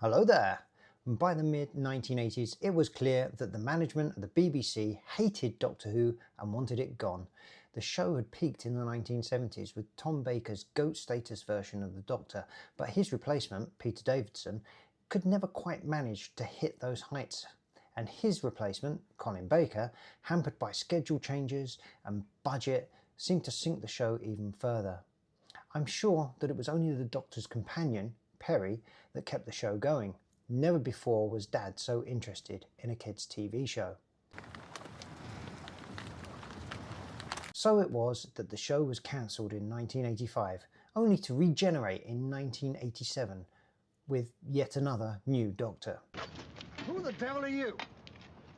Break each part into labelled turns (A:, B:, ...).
A: Hello there! By the mid-1980s, it was clear that the management of the BBC hated Doctor Who and wanted it gone. The show had peaked in the 1970s with Tom Baker's GOAT status version of the Doctor, but his replacement, Peter Davison, could never quite manage to hit those heights. And his replacement, Colin Baker, hampered by schedule changes and budget, seemed to sink the show even further. I'm sure that it was only the Doctor's companion, Perry, that kept the show going. Never before was Dad so interested in a kids' TV show. So it was that the show was cancelled in 1985, only to regenerate in 1987 with yet another new Doctor.
B: Who the devil are you?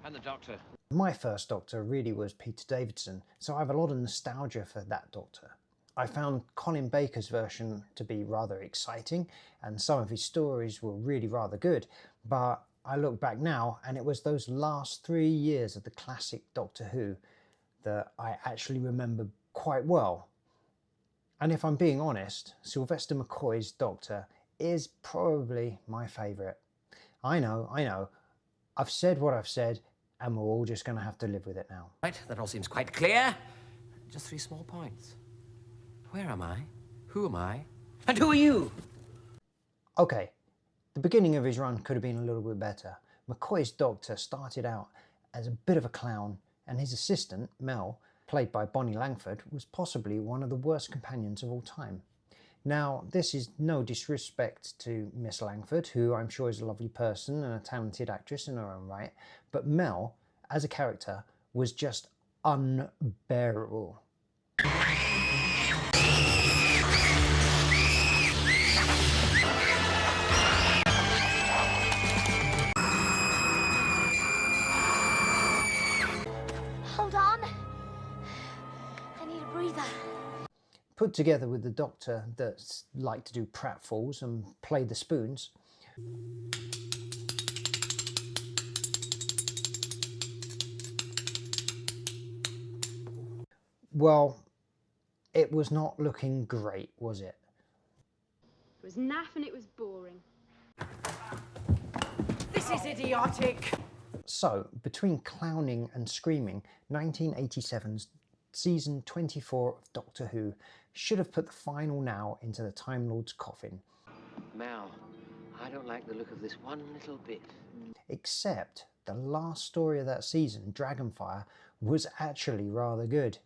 C: I'm the Doctor.
A: My first Doctor really was Peter Davison, so I have a lot of nostalgia for that Doctor. I found Colin Baker's version to be rather exciting and some of his stories were really rather good, but I look back now and it was those last 3 years of the classic Doctor Who that I actually remember quite well. And if I'm being honest, Sylvester McCoy's Doctor is probably my favourite. I know, I've said what I've said and we're all just going to have to live with it now.
C: Right, that all seems quite clear. Just 3 small points. Where am I? Who am I? And who are you?
A: Okay, the beginning of his run could have been a little bit better. McCoy's Doctor started out as a bit of a clown and his assistant, Mel, played by Bonnie Langford, was possibly one of the worst companions of all time. Now, this is no disrespect to Miss Langford, who I'm sure is a lovely person and a talented actress in her own right, but Mel, as a character, was just unbearable.
D: Hold on. I need a breather.
A: Put together with the Doctor that's like to do pratfalls and play the spoons, well, it was not looking great, was it?
E: It was naff and it was boring.
F: This is idiotic!
A: So, between clowning and screaming, 1987's season 24 of Doctor Who should have put the final nail into the Time Lord's coffin.
C: Mel, I don't like the look of this one little bit.
A: Except the last story of that season, Dragonfire, was actually rather good,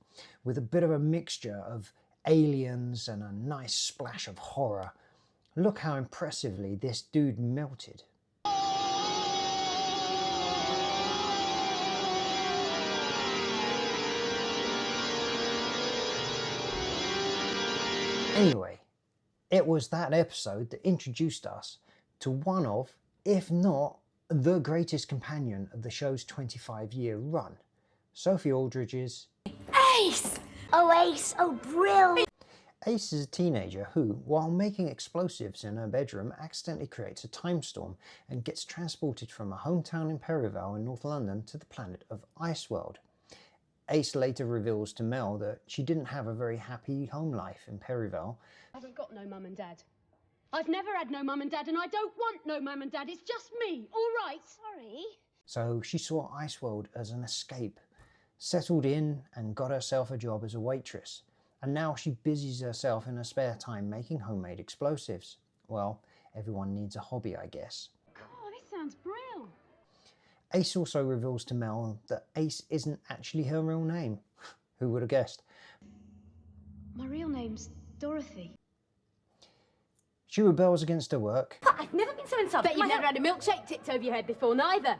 A: with a bit of a mixture of aliens and a nice splash of horror. Look how impressively this dude melted. Anyway, it was that episode that introduced us to one of, if not the greatest companion of the show's 25-year run, Sophie Aldred's
D: Ace! Oh, Ace! Oh, brilliant!
A: Ace is a teenager who, while making explosives in her bedroom, accidentally creates a time storm and gets transported from a hometown in Perivale in North London to the planet of Iceworld. Ace later reveals to Mel that she didn't have a very happy home life in Perivale.
E: I haven't got no mum and dad. I've never had no mum and dad and I don't want no mum and dad. It's just me, all right?
D: Sorry.
A: So she saw Iceworld as an escape, settled in and got herself a job as a waitress. And now she busies herself in her spare time making homemade explosives. Well, everyone needs a hobby, I guess.
E: Oh, this sounds brilliant.
A: Ace also reveals to Mel that Ace isn't actually her real name. Who would have guessed?
E: My real name's Dorothy.
A: She rebels against her work.
F: But I've never been so insulted.
E: Bet you've never had a milkshake tipped over your head before, neither.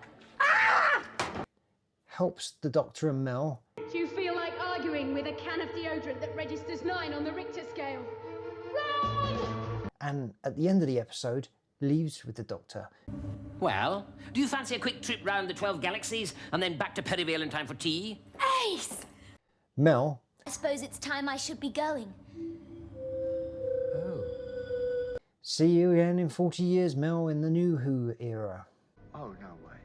A: Helps the Doctor and Mel.
E: Do you feel like arguing with a can of deodorant that registers 9 on the Richter scale? Run!
A: And at the end of the episode, leaves with the Doctor.
C: Well, do you fancy a quick trip round the 12 galaxies and then back to Perivale in time for tea?
D: Ace!
A: Mel.
D: I suppose it's time I should be going.
C: Oh.
A: See you again in 40 years, Mel, in the new Who era.
B: Oh, no way.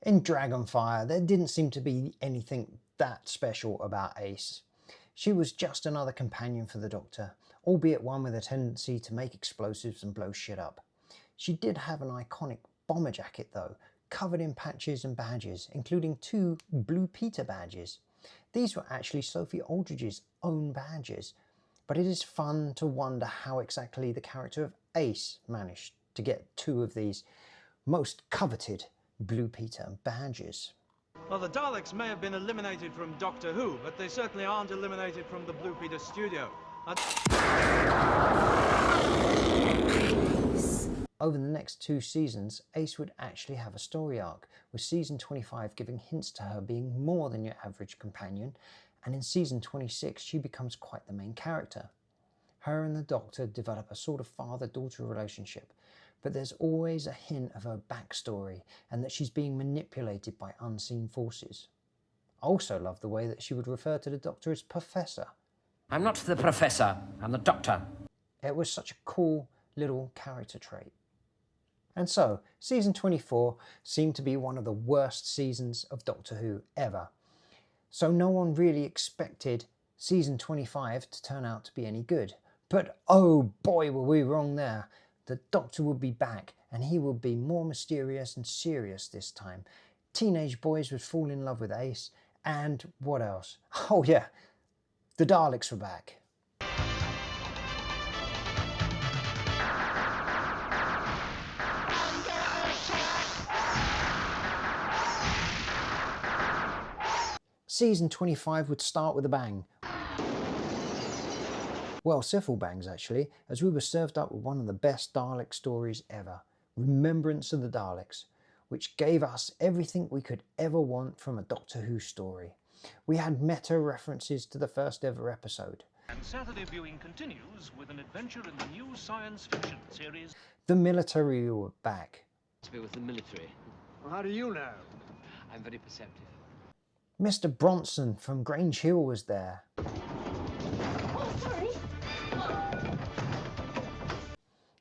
A: In Dragonfire, there didn't seem to be anything that special about Ace. She was just another companion for the Doctor, albeit one with a tendency to make explosives and blow shit up. She did have an iconic bomber jacket though, covered in patches and badges, including 2 Blue Peter badges. These were actually Sophie Aldred's own badges, but it is fun to wonder how exactly the character of Ace managed to get 2 of these most coveted Blue Peter badges.
G: Well, the Daleks may have been eliminated from Doctor Who, but they certainly aren't eliminated from the Blue Peter studio.
A: Over the next 2 seasons, Ace would actually have a story arc, with season 25 giving hints to her being more than your average companion, and in season 26 she becomes quite the main character. Her and the Doctor develop a sort of father-daughter relationship, but there's always a hint of her backstory and that she's being manipulated by unseen forces. I also love the way that she would refer to the Doctor as Professor.
C: I'm not the Professor, I'm the Doctor.
A: It was such a cool little character trait. And so, season 24 seemed to be one of the worst seasons of Doctor Who ever. So no one really expected season 25 to turn out to be any good. But oh boy were we wrong there. The Doctor would be back, and he would be more mysterious and serious this time. Teenage boys would fall in love with Ace, and what else? Oh yeah, the Daleks were back. Season 25 would start with a bang. Well, several bangs actually, as we were served up with one of the best Dalek stories ever, Remembrance of the Daleks, which gave us everything we could ever want from a Doctor Who story. We had meta references to the first ever episode.
H: And Saturday viewing continues with an adventure in the new science fiction series.
A: The military were back.
C: To be with the military.
B: Well, how do you know?
C: I'm very perceptive.
A: Mr. Bronson from Grange Hill was there.
E: Oh, sorry.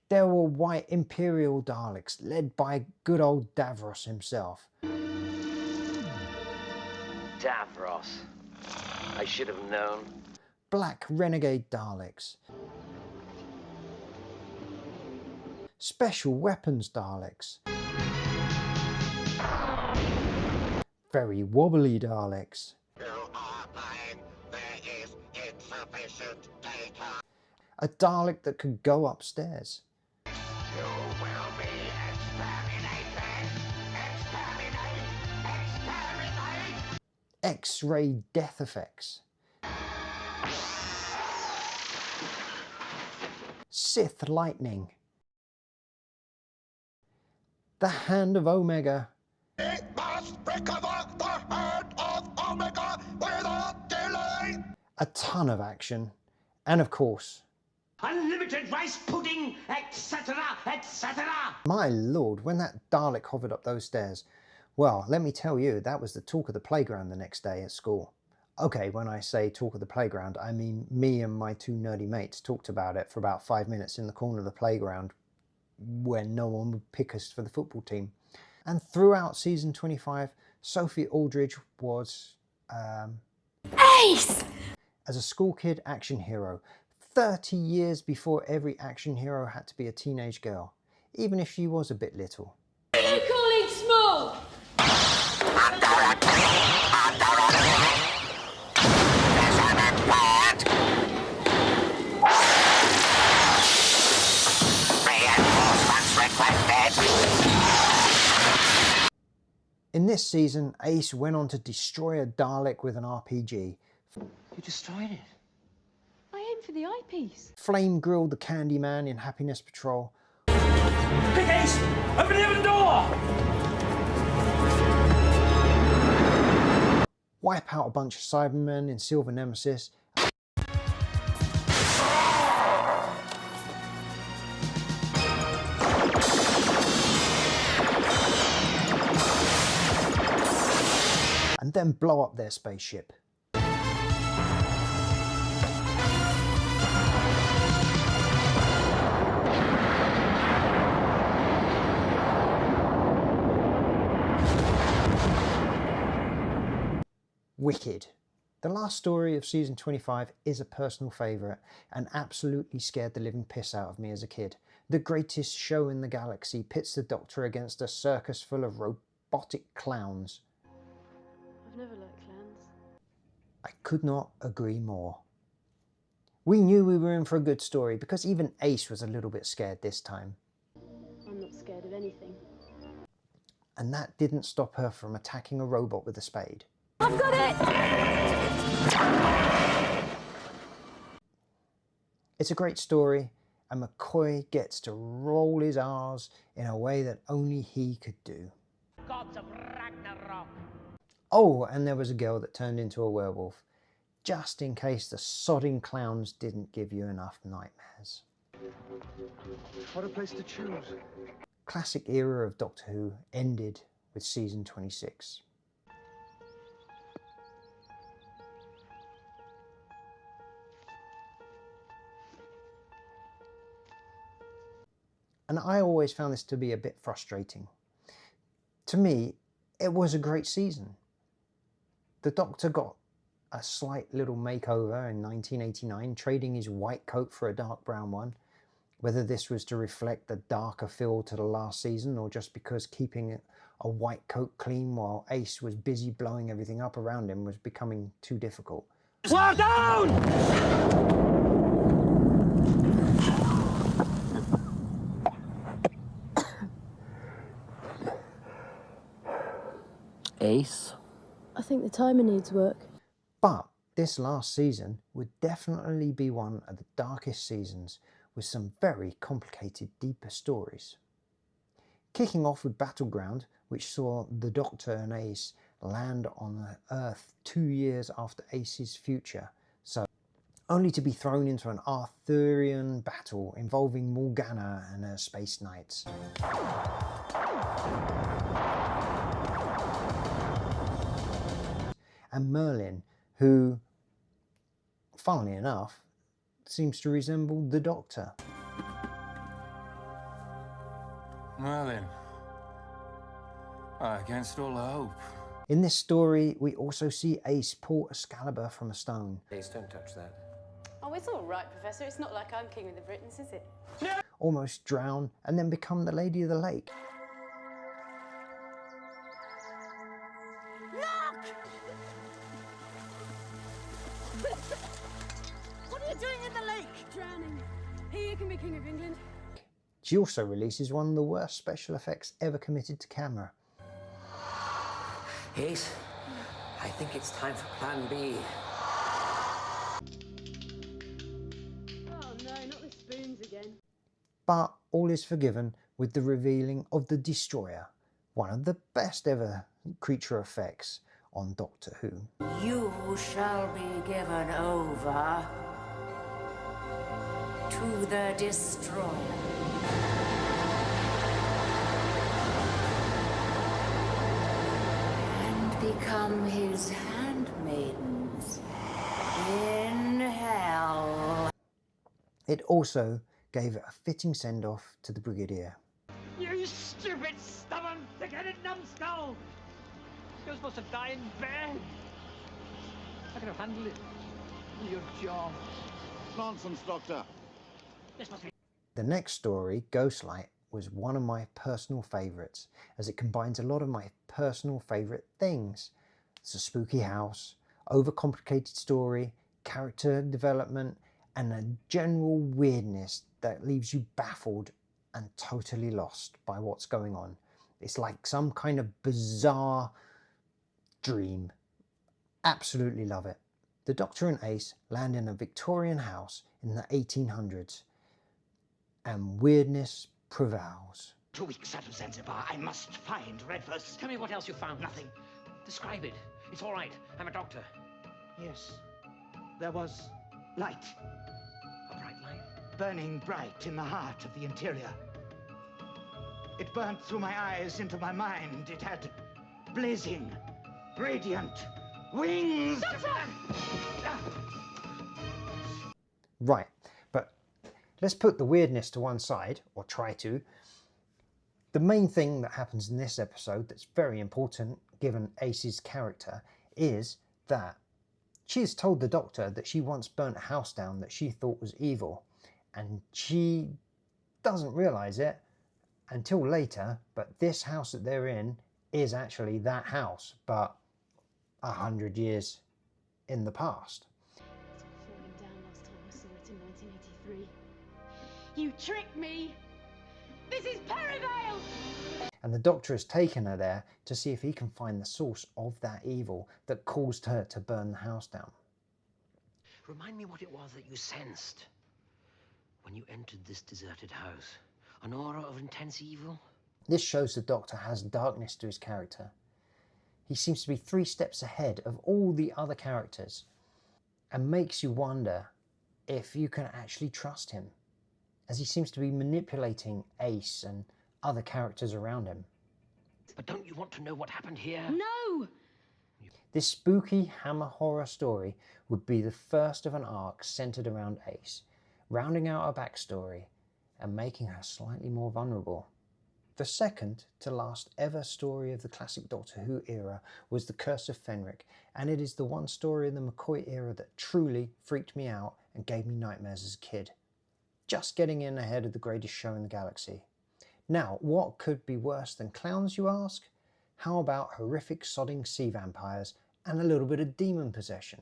A: There were white Imperial Daleks, led by good old Davros himself.
C: Davros. I should have known.
A: Black Renegade Daleks. Special Weapons Daleks. Very wobbly Daleks.
I: You are lying. There is insufficient data.
A: A Dalek that could go upstairs.
I: You will be exterminated. Exterminate.
A: X-ray death effects. Sith lightning. The Hand of Omega.
I: We must recover the Hand of Omega without delay.
A: A ton of action. And of course,
H: Unlimited rice pudding, etc., etc.
A: my lord, when that Dalek hovered up those stairs, well, let me tell you, that was the talk of the playground the next day at school. Okay, when I say talk of the playground, I mean me and my 2 nerdy mates talked about it for about 5 minutes in the corner of the playground when no one would pick us for the football team. And throughout season 25, Sophie Aldred was,
F: Ace!
A: as a school kid action hero, 30 years before every action hero had to be a teenage girl, even if she was a bit little.
F: You calling small?
A: In this season, Ace went on to destroy a Dalek with an RPG.
C: You destroyed it.
E: I aim for the eyepiece.
A: Flame grilled the Candyman in Happiness Patrol.
H: Big Ace! Open the oven door!
A: Wipe out a bunch of Cybermen in Silver Nemesis. And then blow up their spaceship. Wicked. The last story of season 25 is a personal favourite and absolutely scared the living piss out of me as a kid. The greatest show in the galaxy pits the Doctor against a circus full of robotic clowns.
E: I've never liked clowns.
A: I could not agree more. We knew we were in for a good story because even Ace was a little bit scared this time.
E: I'm not scared of anything.
A: And that didn't stop her from attacking a robot with a spade.
D: I've got it!
A: It's a great story, and McCoy gets to roll his R's in a way that only he could do.
F: Gods of Ragnarok.
A: Oh, and there was a girl that turned into a werewolf, just in case the sodding clowns didn't give you enough nightmares.
B: What a place to choose.
A: Classic era of Doctor Who ended with season 26. And I always found this to be a bit frustrating. To me, it was a great season. The Doctor got a slight little makeover in 1989, trading his white coat for a dark brown one. Whether this was to reflect the darker feel to the last season or just because keeping a white coat clean while Ace was busy blowing everything up around him was becoming too difficult.
F: Slow down!
C: Ace?
E: I think the timer needs work.
A: But this last season would definitely be one of the darkest seasons with some very complicated, deeper stories. Kicking off with Battleground, which saw the Doctor and Ace land on Earth 2 years after Ace's future, so only to be thrown into an Arthurian battle involving Morgana and her space knights. And Merlin, who, funnily enough, seems to resemble the Doctor.
J: Merlin. Against all hope.
A: In this story, we also see Ace pull Excalibur from a stone.
C: Ace, don't touch that.
F: Oh, it's all right, Professor. It's not like I'm King of the Britons, is it?
A: Almost drown, and then become the Lady of the Lake.
F: What are you doing in the lake?
E: Drowning. Here you can be King of England.
A: She also releases one of the worst special effects ever committed to camera.
C: Ace, I think it's time for Plan B.
E: Oh no, not the spoons again.
A: But all is forgiven with the revealing of the Destroyer, one of the best ever creature effects on Doctor Who.
K: You shall be given over to the Destroyer. And become his handmaidens in hell.
A: It also gave it a fitting send-off to the Brigadier.
F: You stupid, stubborn, thick-headed numbskull! You're supposed to die in bed. I could have handled it. Your job.
I: Nonsense, Doctor.
F: This must be.
A: The next story, Ghostlight, was one of my personal favourites, as it combines a lot of my personal favourite things. It's a spooky house, overcomplicated story, character development, and a general weirdness that leaves you baffled and totally lost by what's going on. It's like some kind of bizarre dream. Absolutely love it. The Doctor and Ace land in a Victorian house in the 1800s, and weirdness prevails.
L: 2 weeks out of Zanzibar, I must find Redvers.
C: Tell me what else you found.
L: Nothing.
C: Describe it. It's all right. I'm a doctor.
L: Yes, there was light.
C: A bright light?
L: Burning bright in the heart of the interior. It burnt through my eyes into my mind. It had blazing, radiant wings.
A: Right, but let's put the weirdness to one side, or try to. The main thing that happens in this episode that's very important, given Ace's character, is that she has told the Doctor that she once burnt a house down that she thought was evil, and she doesn't realise it until later, but this house that they're in is actually that house, but 100 years in the past.
E: Falling down last time I saw it in 1983. You tricked me! This is Perivale!
A: And the Doctor has taken her there to see if he can find the source of that evil that caused her to burn the house down.
C: Remind me what it was that you sensed when you entered this deserted house. An aura of intense evil?
A: This shows the Doctor has darkness to his character. He seems to be 3 steps ahead of all the other characters and makes you wonder if you can actually trust him, as he seems to be manipulating Ace and other characters around him.
C: But don't you want to know what happened here?
E: No!
A: This spooky Hammer horror story would be the first of an arc centered around Ace, rounding out her backstory and making her slightly more vulnerable. The second to last ever story of the classic Doctor Who era was The Curse of Fenric, and it is the one story in the McCoy era that truly freaked me out and gave me nightmares as a kid. Just getting in ahead of the greatest show in the galaxy. Now, what could be worse than clowns, you ask? How about horrific sodding sea vampires and a little bit of demon possession?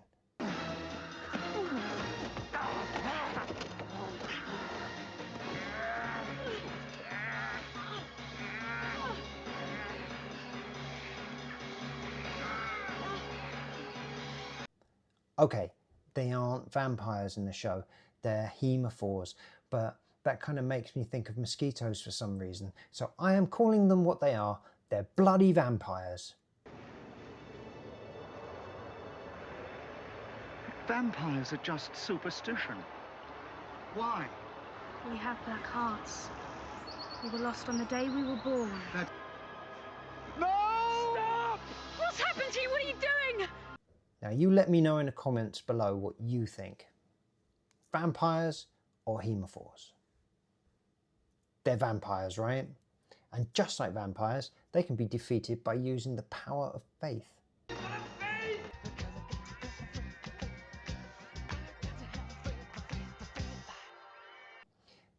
A: Okay, they aren't vampires in the show, they're hemophores, but that kind of makes me think of mosquitoes for some reason, so I am calling them what they are. They're bloody vampires.
B: Vampires are just superstition. Why?
M: We have black hearts. We were lost on the day we were born.
B: No! Stop!
M: What's happened to you? What are you doing?
A: Now you let me know in the comments below what you think. Vampires or hemophores? They're vampires, right? And just like vampires, they can be defeated by using the power of faith.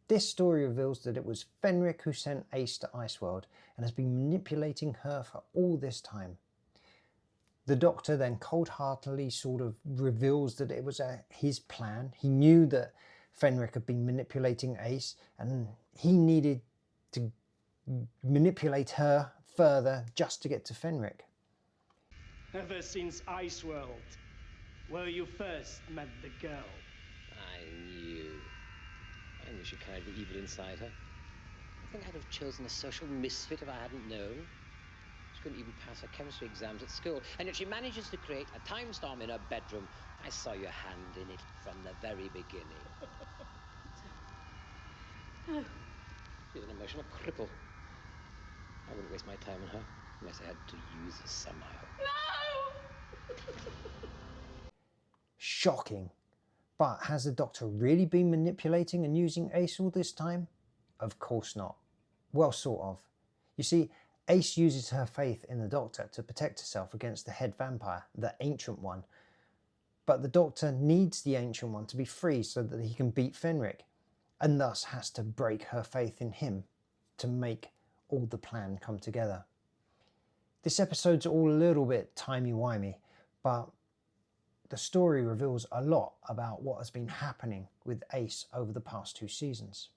A: This story reveals that it was Fenric who sent Ace to Iceworld and has been manipulating her for all this time. The Doctor then cold-heartedly sort of reveals that it was his plan. He knew that Fenric had been manipulating Ace and he needed to manipulate her further just to get to Fenric.
N: Ever since Iceworld, where you first met the girl.
C: I knew. I knew she carried the evil inside her. I think I'd have chosen a social misfit if I hadn't known. She couldn't even pass her chemistry exams at school, and yet she manages to create a time storm in her bedroom. I saw your hand in it from the very beginning.
E: No.
C: She's an emotional cripple. I wouldn't waste my time on her unless I had to use her somehow.
E: No!
A: Shocking. But has the Doctor really been manipulating and using Ace all this time? Of course not. Well, sort of. You see, Ace uses her faith in the Doctor to protect herself against the head vampire, the Ancient One. But the Doctor needs the Ancient One to be free so that he can beat Fenric, and thus has to break her faith in him to make all the plan come together. This episode's all a little bit timey-wimey, but the story reveals a lot about what has been happening with Ace over the past 2 seasons.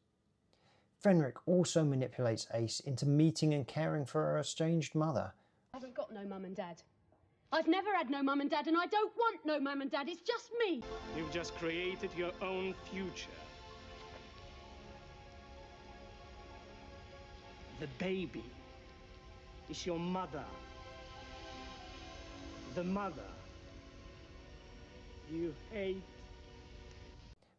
A: Fenric also manipulates Ace into meeting and caring for her estranged mother.
E: I haven't got no mum and dad. I've never had no mum and dad, and I don't want no mum and dad. It's just me.
N: You've just created your own future. The baby is your mother. The mother you hate.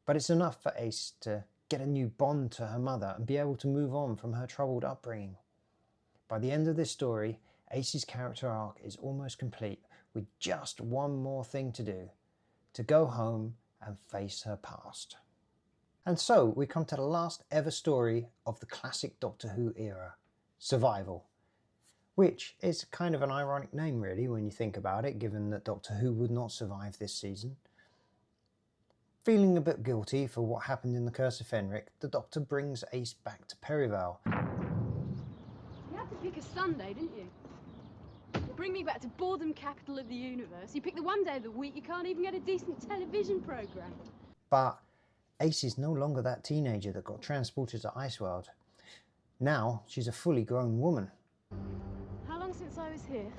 A: But it's enough for Ace to get a new bond to her mother and be able to move on from her troubled upbringing. By the end of this story, Ace's character arc is almost complete, with just one more thing to do: to go home and face her past. And so we come to the last ever story of the classic Doctor Who era, Survival, which is kind of an ironic name really when you think about it, given that Doctor Who would not survive this season. Feeling a bit guilty for what happened in the Curse of Fenric, the Doctor brings Ace back to Perivale.
E: You had to pick a Sunday, didn't you? You bring me back to boredom capital of the universe. You pick the one day of the week you can't even get a decent television programme.
A: But Ace is no longer that teenager that got transported to Iceworld. Now she's a fully grown woman.
E: How long since I was here?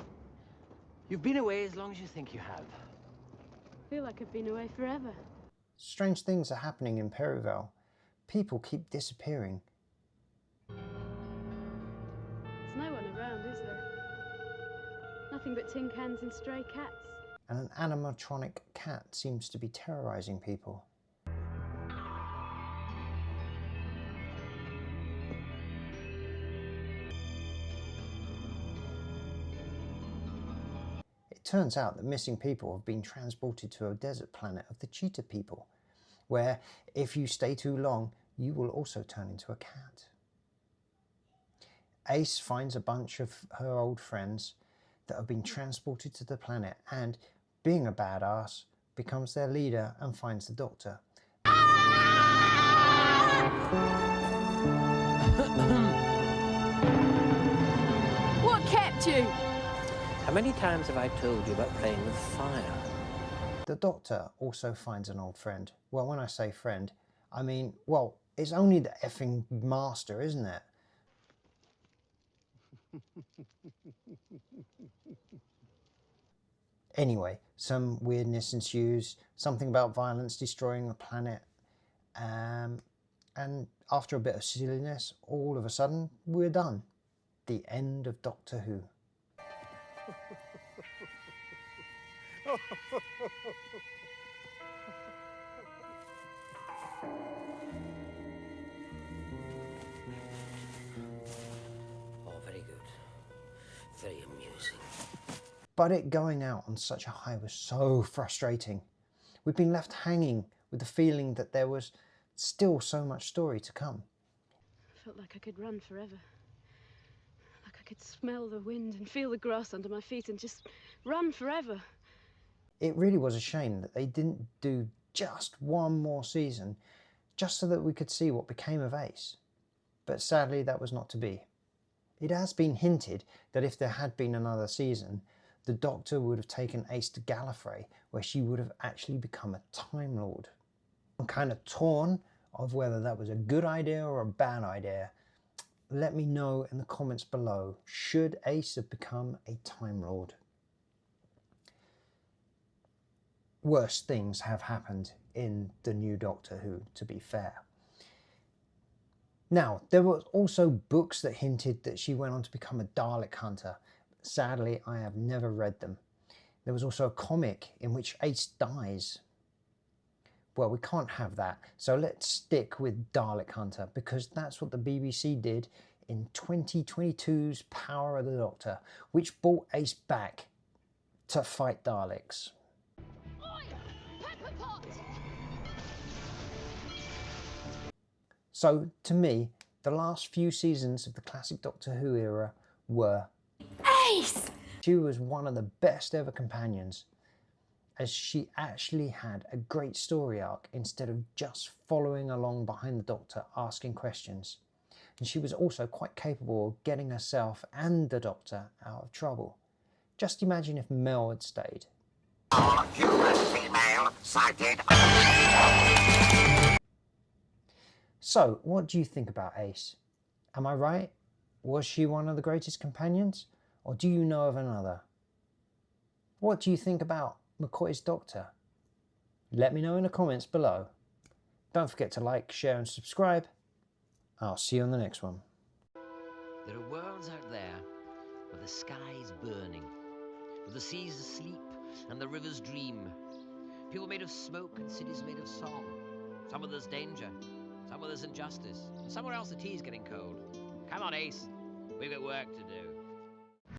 C: You've been away as long as you think you have.
E: I feel like I've been away forever.
A: Strange things are happening in Perivale. People keep disappearing.
E: There's no one around, is there? Nothing but tin cans and stray cats.
A: And an animatronic cat seems to be terrorizing people. It turns out that missing people have been transported to a desert planet of the cheetah people, where if you stay too long, you will also turn into a cat. Ace finds a bunch of her old friends that have been transported to the planet and, being a badass, becomes their leader and finds the Doctor.
E: What kept you?
C: How many times have I told you about playing with fire?
A: The Doctor also finds an old friend. Well, when I say friend, I mean, well, it's only the effing Master, isn't it? Anyway, some weirdness ensues, something about violence destroying the planet, and after a bit of silliness, all of a sudden, we're done. The end of Doctor Who.
C: Oh, very good. Very amusing.
A: But it going out on such a high was so frustrating. We've been left hanging with the feeling that there was still so much story to come.
E: I felt like I could run forever. Like I could smell the wind and feel the grass under my feet and just run forever.
A: It really was a shame that they didn't do just one more season, just so that we could see what became of Ace. But sadly, that was not to be. It has been hinted that if there had been another season, the Doctor would have taken Ace to Gallifrey, where she would have actually become a Time Lord. I'm kind of torn of whether that was a good idea or a bad idea. Let me know in the comments below. Should Ace have become a Time Lord? Worse things have happened in the new Doctor Who, to be fair. Now, there were also books that hinted that she went on to become a Dalek hunter. Sadly, I have never read them. There was also a comic in which Ace dies. Well, we can't have that, so let's stick with Dalek Hunter, because that's what the BBC did in 2022's Power of the Doctor, which brought Ace back to fight Daleks. So, to me, the last few seasons of the classic Doctor Who era were
D: Ace!
A: She was one of the best ever companions, as she actually had a great story arc instead of just following along behind the Doctor asking questions. And she was also quite capable of getting herself and the Doctor out of trouble. Just imagine if Mel had stayed.
I: All human female sighted.
A: So, what do you think about Ace? Am I right? Was she one of the greatest companions? Or do you know of another? What do you think about McCoy's Doctor? Let me know in the comments below. Don't forget to like, share and subscribe. I'll see you on the next one.
C: There are worlds out there where the sky's burning, where the sea's asleep and the rivers dream. People made of smoke and cities made of song. Some of there's danger, some of there's injustice, and somewhere else the tea's getting cold. Come on, Ace, we've got work to do.